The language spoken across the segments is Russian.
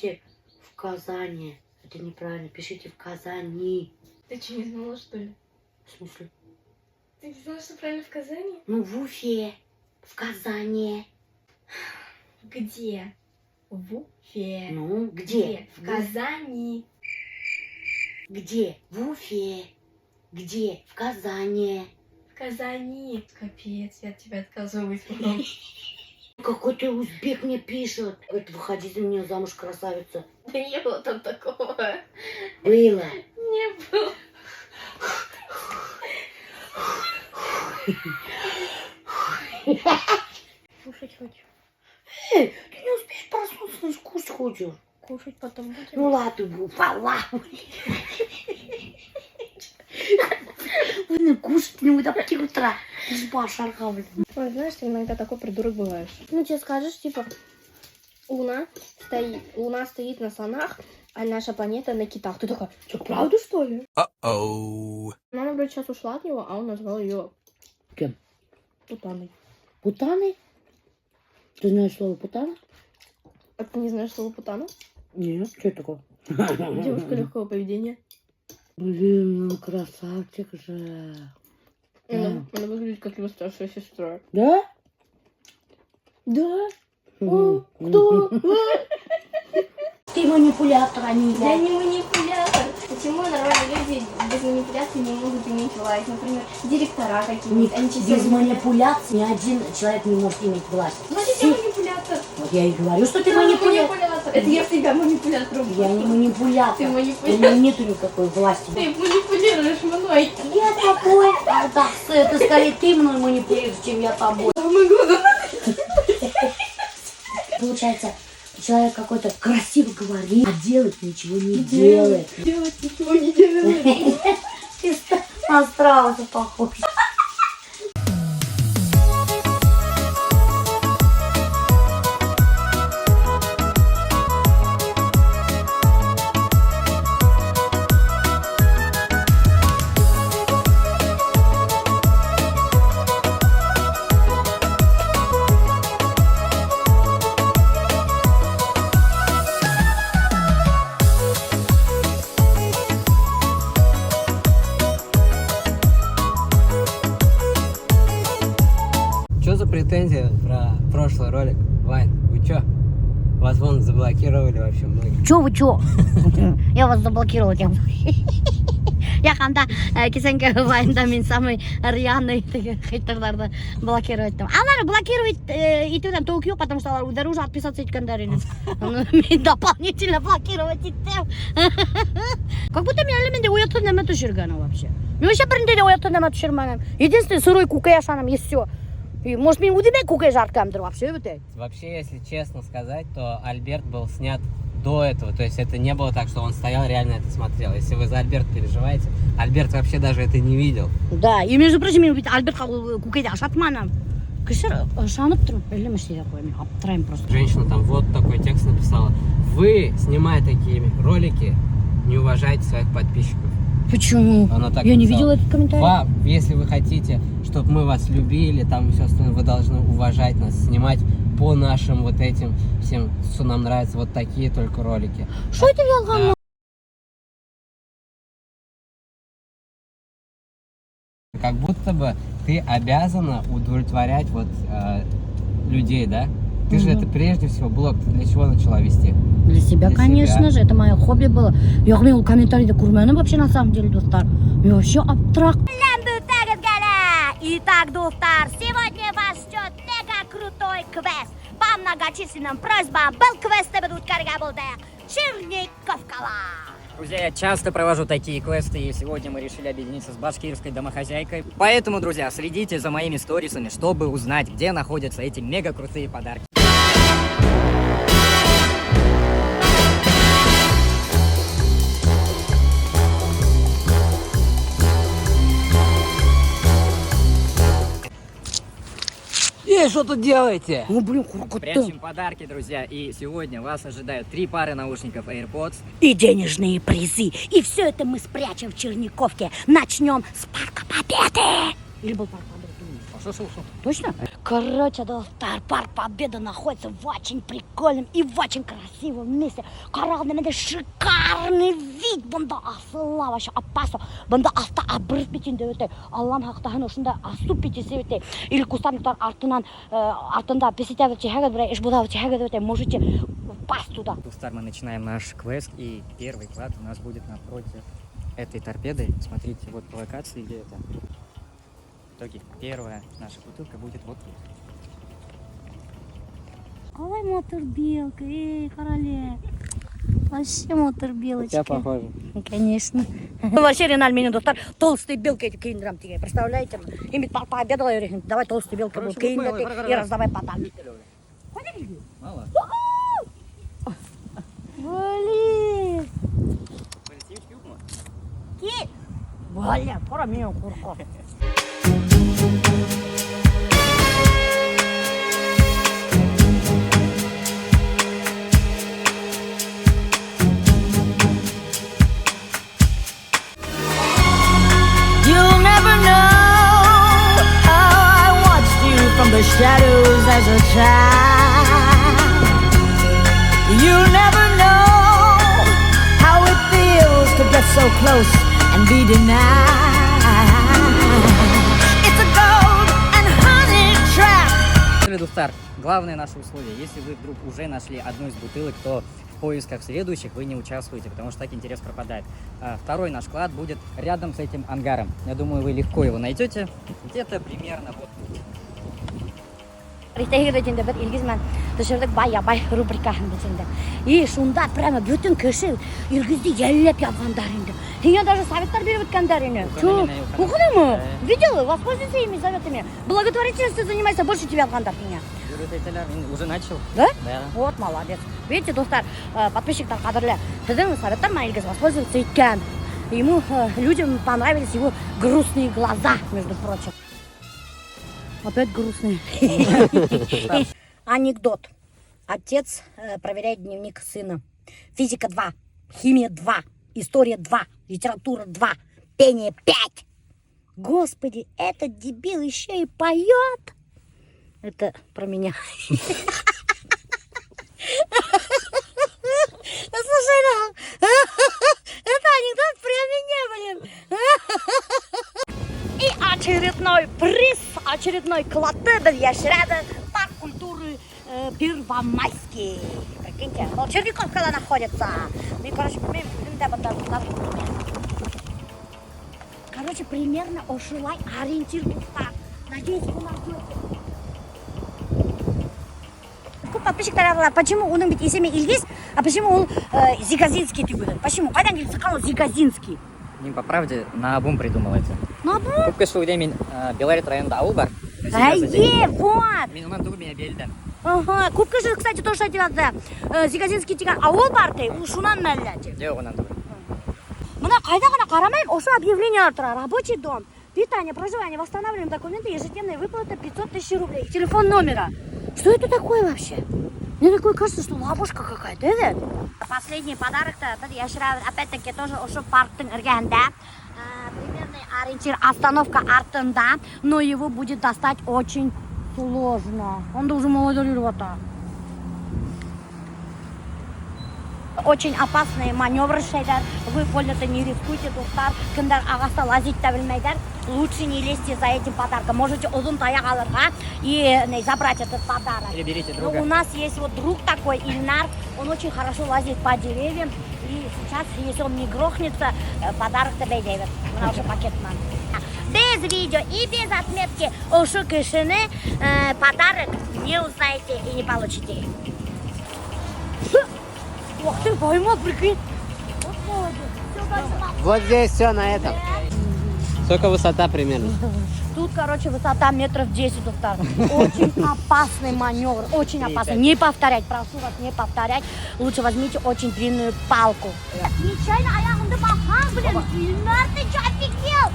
пишите в Казани. Это неправильно. Пишите в Казани. Ты что, не знала, что ли? В смысле? Ты не знала, что правильно в Казани? Ну, в Уфе. В Казани. Где? В Уфе. Ну, где? В Казани. Где? В Уфе. Где? В Казани. В Казани. Капец, я от тебя отказываюсь потом. Какой-то узбек мне пишет. Говорит, выходи за меня замуж, красавица. Да не было там такого. Было. Не было. Кушать хочу. Эй, ты не успеешь проснуться, значит, кушать хочешь. Кушать потом будем. Ну ладно, вала. Вы кушать не до 5 утра. Спа шархавль. Ой, знаешь, ты иногда такой придурок бываешь. Ну, тебе скажешь, типа, Луна стоит на слонах, а наша планета на китах. Ты такая, что, правда, что ли? Мама, блядь, сейчас ушла от него, а он назвал ее Кем? Путаной. Путаны? Ты знаешь слово путана? А ты не знаешь слово Путана? Нет, что это такое? Девушка легкого поведения. Блин, ну красавчик же. Она выглядит как его старшая сестра. Да? Да? О, кто? Ты манипулятор, а не Я я. не манипулятор. Почему нормальные люди без манипуляции не могут иметь власть? Например, директора какие-нибудь. Они чисто Без манипуляций ни один человек не может иметь власть. Значит, я манипулятор. Вот я и говорю, что ты Ты манипулятор. Это я всегда манипулятором. Я не манипулятор. Ты У манипулятор. меня нету никакой власти. Ты манипулируешь мной. Я такой. Да, это скорее ты мной манипулируешь, чем я тобой. Получается, человек какой-то красиво говорит, а делать ничего не делает. Делать ничего не делает. Ты на страуса похож. Что за претензия про прошлый ролик? Вань, вы чё? Вас вон заблокировали вообще многие. Чё вы чё? Я вас заблокировала тем. Я қанда кесеньке вайында мен самый рьяный хейтерларды блокировать там. Алар блокировать итуден толку yok, потому что алар удар уже отписаться еткендер ини. Мен дополнительно блокировать иттем. Как будто мен элеменде уятып неме түшүргөн вообще. Мен вообще биринде де уятып неме түшүрмөнүм. Единственное сырой кука яшаным и всё. И может мен удебей кука жарткамдыр вообще бутей. Вообще, если честно сказать, то Альберт был снят до этого. То есть это не было так, что он стоял, реально это смотрел. Если вы за Альберт переживаете, Альберт вообще даже это не видел. Да, и между прочим, мен бүйтіп Альбертқа кукейді ашатманам. Кішір жанып тұрып, білім істейді қой, мен аптырайым просто. Женщина там вот такой текст написала. Вы, снимая такие ролики, не уважаете своих подписчиков. Почему? Она так Я не написала. видела этот комментарий. Если вы хотите, чтобы мы вас любили, там и все остальное, вы должны уважать нас, снимать по нашим вот этим всем, что нам нравится, вот такие только ролики. Что это ялған? Как будто бы ты обязана удовлетворять вот людей, да? Ты же это прежде всего блог, ты для чего начала вести? Для себя, Для конечно себя. же, это мое хобби было. Я говорю, комментарий көрмәнім вообще на самом деле, достар. Я вообще абстрак. Итак, достар, сегодня вас ждет мега крутой квест. По многочисленным просьбам был квесты будут каргабулде Черниковкова. Друзья, я часто провожу такие квесты, и сегодня мы решили объединиться с башкирской домохозяйкой. Поэтому, друзья, следите за моими сторисами, чтобы узнать, где находятся эти мега крутые подарки. Что тут делаете? Ну, блин, куркуты. Прячем подарки, друзья, и сегодня вас ожидают 3 пары наушников AirPods. И денежные призы. И все это мы спрячем в Черниковке. Начнем с Парка Победы. Или был Парк Победы? Шо. Точно? Короче, достар, парк Победы находится в очень прикольном и в очень красивом месте. Каралда шикарный вид. Бunda асыла вообще опасно. Бunda аста абырып битинде өте. Аллам хактаһын ошунда асып битисе өте. Или кустарниктар артында песетя чехага бра иш буда чехага өте. Можете упасть туда. Достар, мы начинаем наш квест, и первый клад у нас будет напротив этой торпеды. Смотрите, вот по локации, где это. В итоге первая наша бутылка будет вот тут. Ой, мотор белка, короле. Вообще мотор белочки. Тебя похоже. Конечно. Вообще реально меню достар. Толстые белки эти киндрам тебе. Представляете? Ими пообедала и говорит, давай толстые белки будут киндрам и раздавай подарки. Мало. Блин. Ки. Блин, пора меня курка. You'll never know how I watched you from the shadows as a child. You'll never know how it feels to get so close and be denied. It's a gold and honey trap. Достар, главное наше условие. Если вы вдруг уже нашли одну из бутылок, то в поисках следующих вы не участвуете, потому что так интерес пропадает. Второй наш клад будет рядом с этим ангаром. Я думаю, вы легко его найдете. Где-то примерно вот тут. Ритегирден бер илгизмен дышырдык бай рубрикаһын битинде. И шунда прямо бүтүн кеше илгизди яллап язгандар инде. Сиңа даже советтар берип өткөндөр ине. Укудыңмы? Видел? Воспользуйся ими советами. Благотворительностью занимайся, больше тебя алгандар сиңа. Уже начал. Да? Да. Вот, молодец. Видите, достар, подписчиктар кадрле. Сиздин советтар илгиз воспользоваться эткән. Ему людям понравились его грустные глаза, между прочим. Опять грустный. Анекдот. Отец проверяет дневник сына. Физика 2, химия 2, история 2, литература 2, пение 5. Господи, этот дебил еще и поет. Это про меня. Слушай, это анекдот про меня, блин. И очередной приз, очередной клад яшряда парк культуры Первомайский. Прикиньте, вот Черниковка находится. И, короче, примерно ошилай ориентир Достар. Надеюсь, вы нас ждете. Подписчиктар, почему он быть исеми Ильгиз, а почему он Зигазинский ты будет? Почему? Когда они сказали Зигазинский? Не по правде, на обум придумал это. На обум? Күпке шулде мен Белорет районында ауыл бар. Вот! Мен онан түгіл мен белді. Ага, көпке же, кстати, тоже айтыватты. Зигазинский деген ауыл бар ты, ушунан мәлләте. Жоқ, онан түгіл. Мына қайда ғана қарамайық, осы объявление тұра. Рабочий дом, питание, проживание, восстанавливаем документы, ежедневная выплата 500 000 рублей. Телефон номера. Что это такое вообще? Мне такое кажется, что ловушка какая-то, да? Последний подарок-то, я вчера опять-таки тоже ушел в парк Ирганда. Примерный ориентир остановка Артында, но его будет достать очень сложно. Он должен моделировать. Очень опасные маневры шейдер. Вы пользуетесь, не рискуйте, достар. Кемдер агаста лазить табельмейдер. Лучше не лезьте за этим подарком. Можете узун таяк алырга и забрать этот подарок. Или берите Но друга. у нас есть вот друг такой, Ильнар. Он очень хорошо лазит по деревьям. И сейчас, если он не грохнется, подарок тебе дает. Она уже пакет нам. Без видео и без отметки ушу кишины подарок не узнаете и не получите. Ух ты, поймал, прикинь. Вот молодец. Все дальше. Вот здесь все на этом. Сколько высота примерно? Тут, короче, высота метров 10, Достар. Очень опасный маневр, очень опасный. Не повторять, прошу вас, не повторять. Лучше возьмите очень длинную палку. Нечаянно аягымды бахам, блин. Ильнар, ты что, офигел?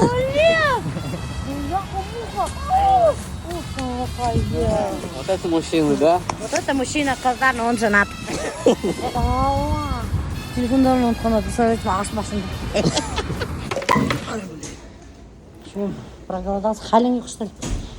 Блин! Бляха-муха. Ух, какая. Вот это мужчины, да? Вот это мужчина, Каздар, но он женат. Телефондарын ұмытқанда, представляете, ағаш машинада. Чего? Проголодался? Халин не что ли?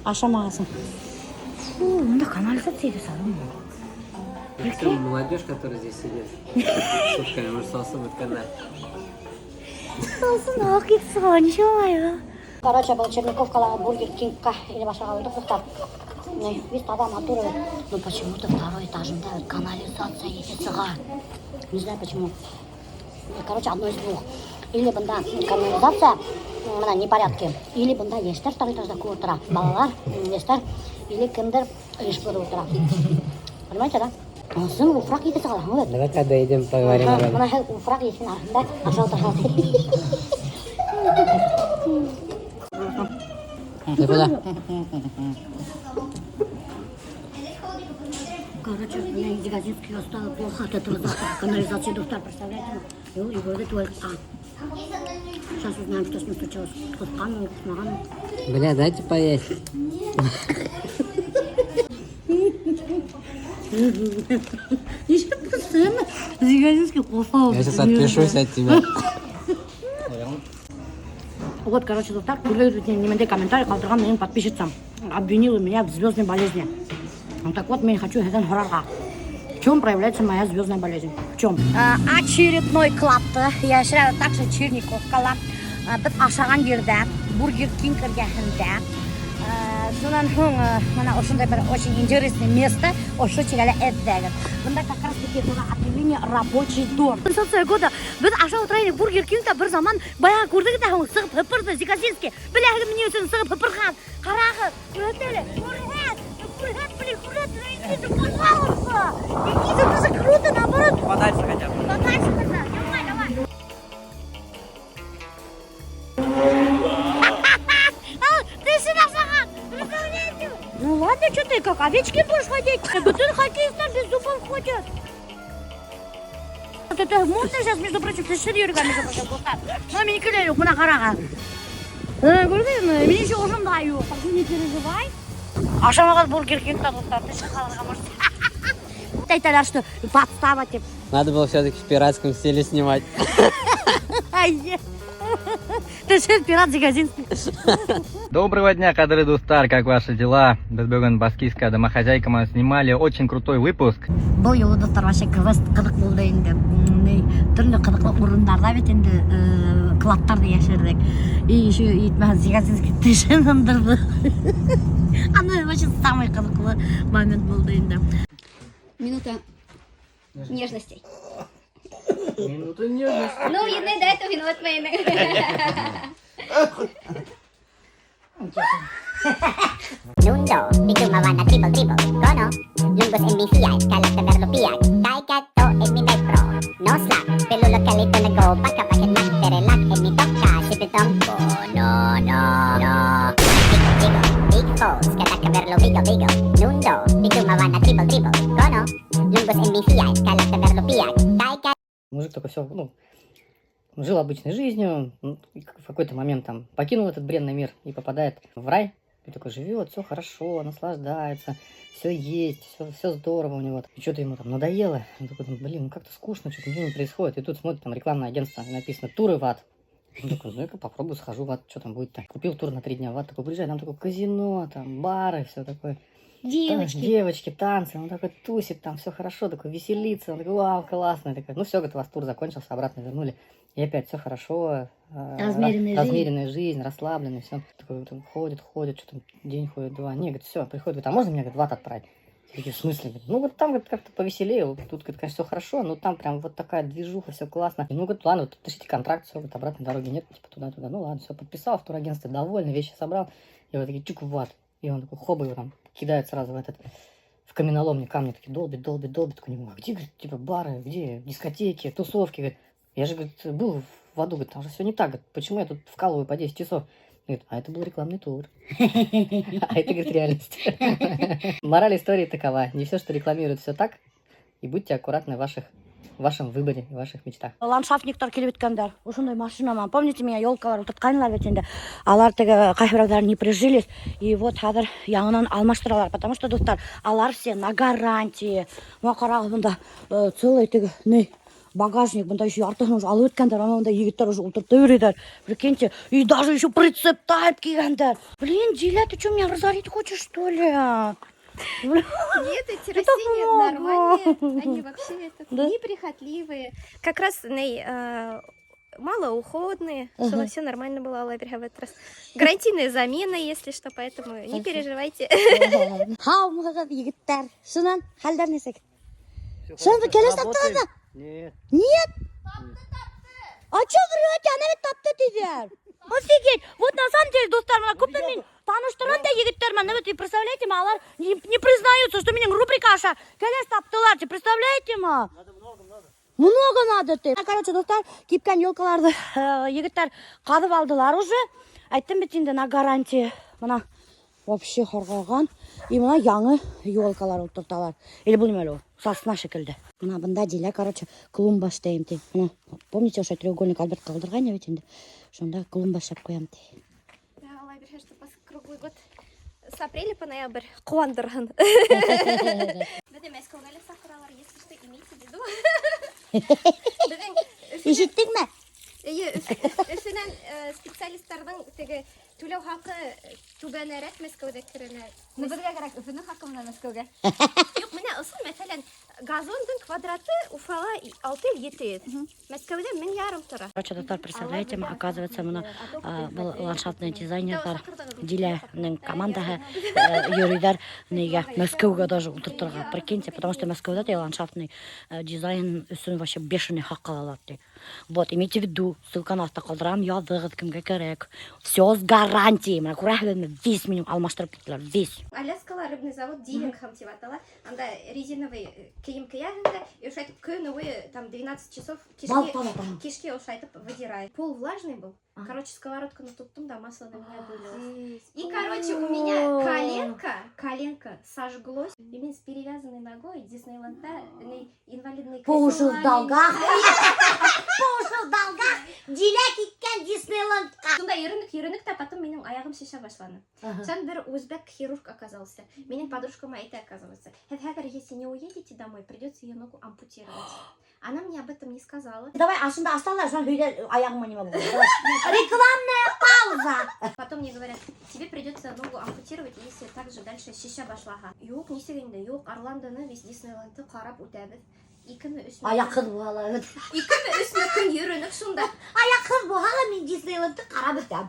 ашамағасың. Мында канализация еді сарым. Молодежь, которая здесь сидит, сутками, может, сосын өткенler. Сосын ақ кетсіға, неше олайы. Короче, был Черниковкадағы Бургер Кингқа или башаға өйдік бұқтар. Весь адам оттуда. Но почему-то второй этажында канализация етесіға. Не знаю почему. Короче, одно из двух. Или бында канализация, мына непорядки. Или бында ештер второй этажда көп отыра. Балалар, ештер. Или кімдер еш көріп отыра. Понимаете, да? Сын уфрак етесі қалам. Давай-ка дойдем, поговорим об этом. Мына уфрак есін арқында ашау тұрған. Ты куда? Короче, у меня Дегазинский стало плохо от этого запаха канализации, доктор, представляете? И говорит, только сейчас узнаем, что с ним случилось. Кускану, кусмагану. Бля, дайте поесть. Еще постоянно Дегазинский плохо. Я сейчас отпишусь от тебя. Вот, короче, доктор, немедленно комментарий, қалдырған менің подписчицам. Обвинила меня в звездной болезни. Ну так вот, я хочу это грага. В чем проявляется моя звездная болезнь? В чем? Очередной клаб. Я шырады также Черниковкала. Біз ашаған жерде, Бургер Кинг іргесінде. Сонан соң, мына осындай бір очень интересное место, ошы чегелі әддәгін. Бұнда как раз таки было объявление рабочий дом. 16 года біз аша отырайын Бургер Кингта бір заман баяғы көрдік та сығып пыпырды Зиказинский. Біляғы міне өсін сығып пыпырған. Қарағы, өтелі, Кургат, идите, пожалуйста! Идите, это же круто, наоборот! Подальше хотя бы. Подальше хотя бы, давай. Ты сюда шагал, представляете? Ну ладно, что ты, как овечки будешь ходить? Bütün хоккеистер без зубов ходят. Вот это модно сейчас, между прочим, ты ширюрга, между прочим, достар. Но мне клею, мына қараға. Көрдің, мен еще ұжым даю, не переживай. Ашамағат Бургер Кингта достар, ты шақаларға может. Айталар, что подстава, типа. Надо было все-таки в пиратском стиле снимать. Ты же пират Зиказинский. Доброго дня, кадры Дустар, как ваши дела? Біз бүгін баскийская домохозяйка мы снимали очень крутой выпуск. Бұл жолы достар вообще квест қызық болды енді. Түрлі қызықлы орындарда бет енді клубтарды яшырдық. И еще итмән Зиказинский тышын ындырды. Аны вообще самый қызықлы момент болды енді. Минута нежностей. Минута нежности. Ну, видно, да, это виноват моими. Nundo, bitumawana triple, kono, lungos NBCI, kalat na berlupiag, kaikato, mi pro, no slack, pelulo kalito na go, pagkapakit mak, perelak, mi tokka, sipitompo, no, big foes, kataka berlo, bigo, nundo, bitumawana triple, kono, lungos NBCI, kalat na berlupiag, kaikato. Мужик такой все, жил обычной жизнью, и в какой-то момент там покинул этот бренный мир и попадает в рай. И такой живет, все хорошо, наслаждается, все есть, все здорово у него. И что-то ему там надоело. Он такой, блин, как-то скучно, что-то ничего не происходит. И тут смотрит, там рекламное агентство, написано «Туры в ад». Он такой, ну-ка попробую, схожу в ад, что там будет-то. Купил тур на 3 дня в ад, такой приезжает, там такое казино, там бары, все такое. Девочки, танцы, он такой тусит, там все хорошо, такой веселится, он такой, вау, классно, такой, ну все, говорит, у вас тур закончился, обратно вернули, и опять все хорошо, размеренная жизнь, расслабленный, все, такой там, ходит, что там, день ходит, 2, не, говорит, все, приходит, говорит, а можно меня, говорит, в ад отправить? Я такие, в смысле? Говорит, ну вот там, говорит, как-то повеселее, вот тут, говорит, конечно, все хорошо, но там прям вот такая движуха, все классно, ну, говорит, ладно, вот подпишите контракт, все, вот обратной дороги нет, типа туда-туда, ну ладно, все, подписал, в турагентстве довольный, вещи собрал, и вот такие, чук в ад. И он такой, хоба, его там кидает сразу в каменоломне камни, такие долбит, такой, а где, говорит, типа, бары, где дискотеки, тусовки, говорит, я же, говорит, был в аду, говорит, там же все не так, говорит, почему я тут вкалываю по 10 часов? Говорит, а это был рекламный тур. А это, говорит, реальность. Мораль истории такова, не все, что рекламируют, все так, и будьте аккуратны в вашем выборе и ваших мечтах. Ландшафтниктар келіп өткендер. Ошондай машинаман. Помните меня, елкалар утатканлар бит энди. Алар теге кайбиралар не прижились. И вот хазыр яңынан алмаштыралар, потому что достар, алар все на гарантии. Ма карагы мында целый теге не багажник, мында еще артығын уже алып өткендер, ана мында егеттер уже отырып бередер. Прикиньте, и даже еще прицеп тайып кигендер. Блин, Диля, ты что, меня разорить хочешь, что ли? Нет, эти растения нормальные, они вообще неприхотливые. Как раз малоуходные, чтобы все нормально было, Алла берега в этот раз. Гарантийная замена, если что, поэтому не переживайте. Хау, мыгызат егеттер. Шунан, халдар несек? Шунан, келес таптыңызды? Нет. Нет? А что врете? Она ведь тапты дедер. Офигеть! Вот на самом деле, достар, мына көппен таныштырған да егеттер, мына вот, представляете, алар не признаются, что менің рубрика аша келес таптылар, представляете, ма? Много надо ты. Короче, достар, кипкен елкаларды егеттер қадып алдылар уже. Айттым бит инде на гарантия. Мына вообще хорғалған. И мына яңы елкалар отырталар. Или бұл неме сосна шекілді. Мына бында Диля, короче, клумба штейм ти. Мына, помните, ошо треугольник Альберт қалдырған я ведь инде. Шонда клумба шеп қоям ти. Да, Алла берега, что круглый год с апреля по ноябрь қуандырған. Бізде Мәскеуге сақыралар, если что, имейте в виду. Ишеттің ме? Өсінен специалисттардың теге төлеу хақы түбәнәрәк Мәскеуде кіріне. Бізге керек өсінің хақы мына Мәскеуге. Жоқ, міне ұсын, мәселен, газондың квадраты Уфала 6-7 еді. Мәскеуде 1,5 мың тұра. Короче, достар, представляете, оказывается, мына был ландшафтный дизайнерлар Диляның командаға юридер неге Мәскеуге даже отыртырға. Прикиньте, потому что Мәскеуде ландшафтный дизайн үсін вообще бешеный хақ қалалады. Вот, имейте в виду, ссылканы астына қалдырам, язығыз кімге керек. Все с гарантией. Мына көрәхілерін весь менің алмаштырып кеттілер, весь. Аляскала рыбный завод Диллингхам деп атала. Анда резиновый киім киягында, и уж айтып күн ойы там 12 часов кишки уж айтып выдирает. Пол влажный был. Короче, сковородку натуптум, да, масло на меня вылилось. И, короче, у меня коленка сожглось. И мен с перевязанной ногой Диснейленда инвалидный По уши кресло. в долгах. По уши в долгах. Диля кеткен Диснейландқа. Сонда ерінік, та потом менің аяғым шеша башланы. Сон бір өзбек хирург оказался. Менің подружкам айты оказывается. Если не уедете домой, придется ее ногу ампутировать. Она мне об этом не сказала. Давай, ашында асталар, жан үйде аяғыма неме болды. Рекламная пауза. Потом мне говорят, тебе придется ногу ампутировать, если также дальше шеша башлаға. Yok, не сегенде, yok, Орландоны весь Диснейленді қарап өтәбіз. Аяқ қыз бұғала. Икіні үстіне күн ерінік шында. Аяқ қыз бұғала, мен Диснейландты қарап өтәм.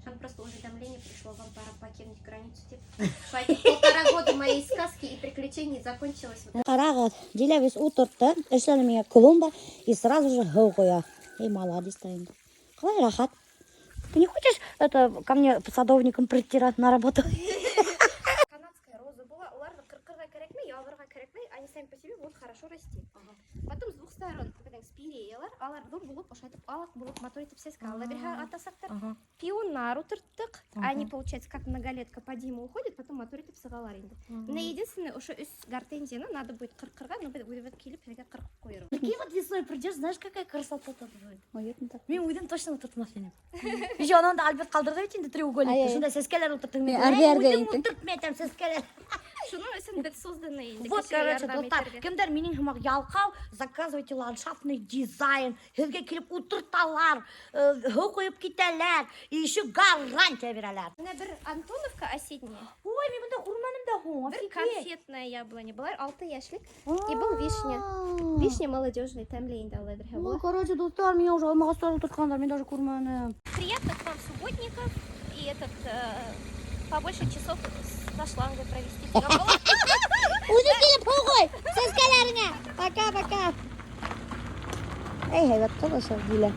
Шан просто уведомление пришло, вам пора покинуть границу. Полтора года моей сказки и приключений закончилось. Қарағыз, Диля весь отырды, ішіне менге клумба и сразу же гыл қоя. Эй, молодец, тайында. Қалай рахат? Ты не хочешь ко мне садовником прийти на работу? Канадская роза была, уларны кыркырға керекмей, ялвырға керекмей, они сами по себе будут хорошо расти. Потом с двух сторон, спиреялар, алар dur болып, ошайтып алақ болып, мотор етіп сесқа. Алла берега атасақтар. Пионар утырттық, они, получается, как многолетка по Диму уходит, потом мотор етіп сығалар енді. На единственное, уж үс гортензияны надо будет кыркырға, но будет келіп, переге кырк қойыру. Прикинь, вот весной придешь, знаешь, какая красота тут будет. Мен уйдым точно отыртмас едім. Еще ананда Альберт қалдырды ведь енді треугольник. Шында сескелер отырттың. Мен уйдым отырт метем сескелер. Шуның өсін бет созданный. Вот, короче, достар, кімдер менің хымақ ялқау, заказывайте ландшафтный дизайн, хізге келіп отырталар, хы қойып кетелер, и еще гарантия берелер. Мына бір Антоновка осенняя. Ой, мен бұнда құрманым да ғон, Бір конфетная яблоня. Была 6 яшлик. И был вишня. Вишня молодежная, тәмлейінде Алла берега. Ой, короче, достар, меня уже алмаға стар отыртқандар, мен даже құрманым. Приятных вам субботников и побольше часов со шлангой провести. Өзі келіп қой, сескелеріңе. Пока-пока. Эй, вот кто-то Диля.